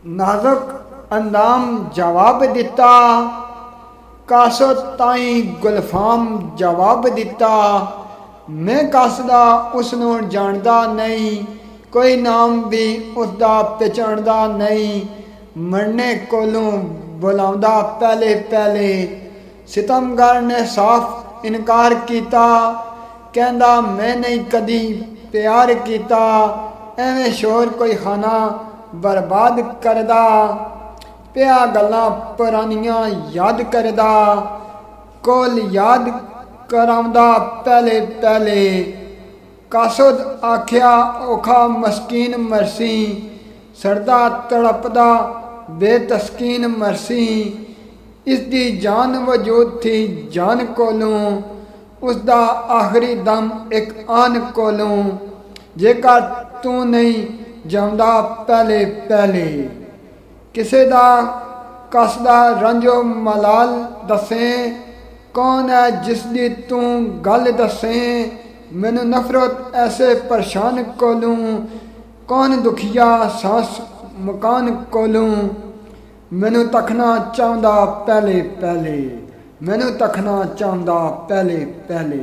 नाजुक अंदाम जवाब दिता, कासो ताई गुलफाम जवाब दिता। मैं कसदा उसनों जानदा नहीं, कोई नाम भी उसदा पहचानदा नहीं। मरने कोलों बुलाउंदा पहले पहले, सितमगर ने साफ इनकार किया, कहंदा मैं नहीं कदी प्यार किया। एवें शोर कोई खाना बर्बाद करदा, पिया गल्लां पुरानियां याद करदा। कोल याद कराउंदा पहले पहले, कासुद आख्या औखा मस्कीन मरसी। सरदा तड़पदा बेतस्कीन मरसी। इसकी जान वजूद थी जान कोलों, उसदा आखिरी दम एक आन कोलों। जेकर तू नहीं जांदा पहले पहले, किसे दा कसदा रंजो मलाल दसें। कौन है जिसदी तू गल दसें, मैनू नफरत ऐसे परेशान कोलों। कौन दुखिया सांस मकान कोलों, मैनू तकना चाहता पहले पहले, मैनू तकना चाहता पहले पहले।